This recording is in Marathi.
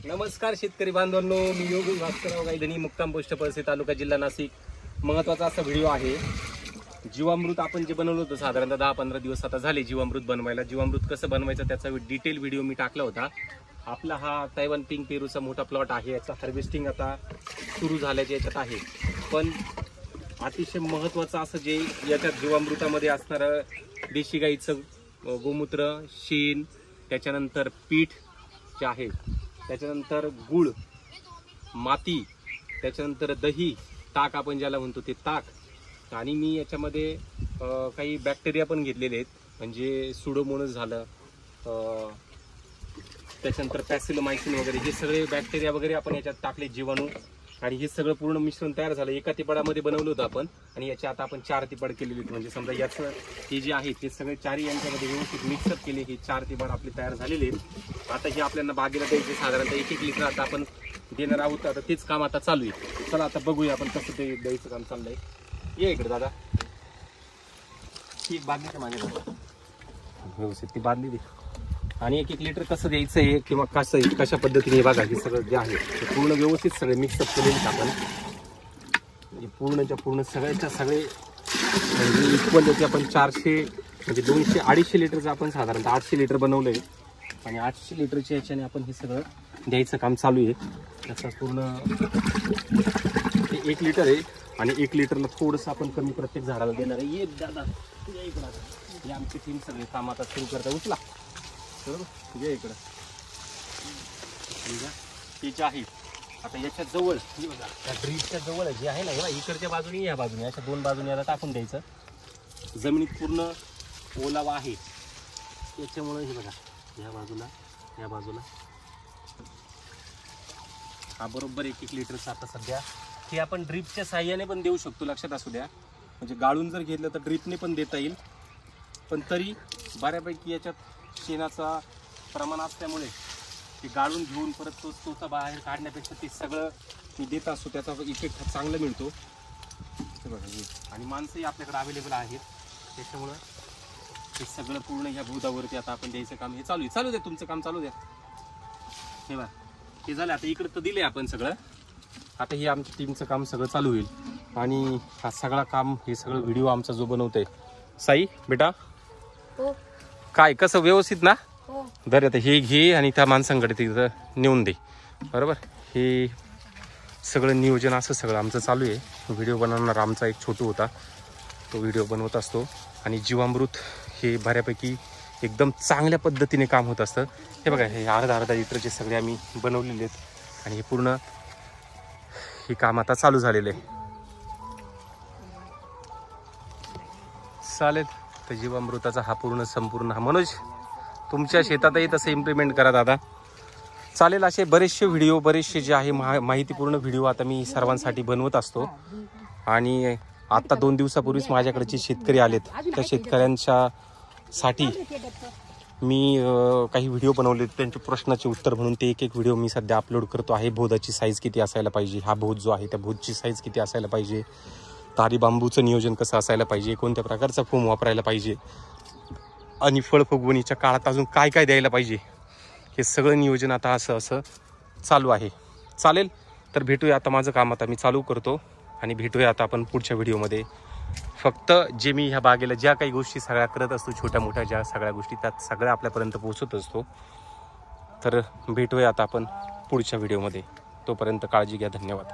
नमस्कार शेतकरी बांधवांनो, मी योगेश भास्करराव गायधनी, मुक्काम पोस्ट पळशी, तालुका जिल्हा नाशिक. महत्त्वाचा असा व्हिडिओ आहे. जीवामृत आपण जे बनवलं होतं साधारणतः 10-15 दिवस आता झाले जीवामृत बनवायला. जीवामृत कसं बनवायचं त्याचा डिटेल व्हिडिओ मी टाकला होता. आपला हा तैवान पिंक पेरूचा मोठा प्लॉट आहे. याचा हार्वेस्टिंग आता सुरू झाल्याचे याच्यात आहे. पण अतिशय महत्त्वाचं असं जे याच्यात जीवामृतामध्ये असणारं देशी गाईचं गोमूत्र, शेण, त्याच्यानंतर पीठ जे आहे, त्याच्यानंतर गुळ, माती, त्याच्यानंतर दही, ताक आपण ज्याला म्हणतो ते ताक. आणि मी याच्यामध्ये काही बॅक्टेरिया पण घेतलेले आहेत, म्हणजे सुडोमोनस झालं, त्याच्यानंतर पॅसिलोमायसिन वगैरे, हे सगळे बॅक्टेरिया वगैरे आपण याच्यात टाकले, जीवाणू. आणि हे सगळं पूर्ण मिश्रण तयार झालं. एका तिपाडामध्ये बनवलं होतं आपण, आणि याचे आता आपण 4 तिपाड केलेले आहेत. म्हणजे समजा याचं हे जे आहे ते सगळे 4 यांच्यामध्ये व्यवस्थित मिक्सअप केले. हे 4 तिपाड आपले तयार झालेले आहेत. आता हे आपल्याला बागेला द्यायचे साधारणतः 1-1 लिटर आता आपण देणार आहोत. आता तेच काम आता चालू आहे. चला आता बघूया आपण कसं ते द्यायचं काम चाललंय. ये इकडे दादा, ती बादली मागे व्यवस्थित ती बादली दे. आणि 1-1 लिटर कसं द्यायचं आहे किंवा कसं कशा पद्धतीने बघा, हे सगळं जे आहे ते पूर्ण व्यवस्थित सगळे मिक्सअप केलेले आपण. म्हणजे पूर्णच्या पूर्ण सगळ्याच्या सगळे म्हणजे इक्वल त्याचे आपण 400 म्हणजे 200-250 लिटरचं आपण साधारणतः 800 लिटर बनवलंय. आणि 800 लिटरच्या याच्याने आपण हे सगळं द्यायचं काम चालू आहे. त्याचा पूर्ण 1 लिटर आहे. आणि 1 लिटरला थोडंसं आपण कमी प्रत्येक झाडाला देणार आहे. ये दादा हे आमची टीम सगळे काम आता सुरू करता. उचला बरोबर, ये इकडं. हे जे आहे आता याच्या जवळ, हे बघा त्या ड्रीपच्या जवळ जे आहे ना, हे इकडच्या बाजूने या बाजूने अशा 2 बाजूने याला टाकून द्यायचं. जमिनीत पूर्ण ओलावा आहे त्याच्यामुळे हे बघा या बाजूला हा बरोबर 1-1 लिटरचा आता सध्या. हे आपण ड्रीपच्या साह्याने पण देऊ शकतो, लक्षात असू द्या. म्हणजे गाळून जर घेतलं तर ड्रीपने पण देता येईल. पण तरी बऱ्यापैकी याच्यात शेणाचा प्रमाण असल्यामुळे ते गाळून घेऊन परत तोचा बाहेर काढण्यापेक्षा ते सगळं मी देत असतो, त्याचा इफेक्ट हा चांगला मिळतो. हे बघा हे, आणि माणसंही आपल्याकडे अवेलेबल आहेत, त्याच्यामुळं हे सगळं पूर्ण ह्या भूतावरती आता आपण द्यायचं काम हे चालू द्या. तुमचं काम चालू द्या. हे बघा हे झालं. आता इकडं तर दिले आपण सगळं. आता हे आमच्या टीमचं काम सगळं चालू होईल. आणि हा सगळा काम हे सगळं व्हिडिओ आमचा जो बनवतोय साई बेटा, काय कसं व्यवस्थित ना दर. आता हे घे आणि त्या माणसांकडे तिथं नेऊन दे, बरोबर. हे सगळं नियोजन असं सगळं आमचं चालू आहे. व्हिडिओ बनवणारा आमचा एक छोटू होता, तो व्हिडिओ बनवत असतो. आणि जीवामृत हे बऱ्यापैकी एकदम चांगल्या पद्धतीने काम होत असतं. हे बघा हे अर्धा लिटरचे सगळे आम्ही बनवलेले आहेत. आणि हे पूर्ण हे काम आता चालू झालेलं आहे. चालेल, तर जीवामृताचा हा संपूर्ण हा मनोज तुमच्या शेतातही तसं इम्प्लिमेंट करा दादा. चालेल, असे बरेचसे व्हिडिओ बरेचसे जे आहे माहितीपूर्ण व्हिडिओ आता मी सर्वांसाठी बनवत असतो. आणि आता 2 दिवसापूर्वीच माझ्याकडे शेतकरी आलेत, त्या शेतकऱ्यांच्यासाठी मी काही व्हिडिओ बनवले. त्यांचे प्रश्नाचे उत्तर म्हणून ते 1-1 व्हिडिओ मी सध्या अपलोड करतो आहे. बोधाची साईज किती असायला पाहिजे, हा बोध जो आहे त्या बोधची साईज किती असायला पाहिजे, तारी बांबूचं नियोजन कसं असायला पाहिजे, कोणत्या प्रकारचा फोम वापरायला पाहिजे, आणि फळ फुगवणीच्या काळात अजून काय काय द्यायला पाहिजे, हे सगळं नियोजन आता असं चालू आहे. चालेल, तर भेटूया. आता माझं काम आता मी चालू करतो आणि भेटूया आता आपण पुढच्या व्हिडिओमध्ये. फक्त जे मी ह्या बागेला ज्या काही गोष्टी सगळ्या करत असतो, छोट्या मोठ्या ज्या सगळ्या गोष्टी, त्यात सगळ्या आपल्यापर्यंत पोहोचत असतो. तर भेटूया आता आपण पुढच्या व्हिडिओमध्ये. तोपर्यंत काळजी घ्या. धन्यवाद.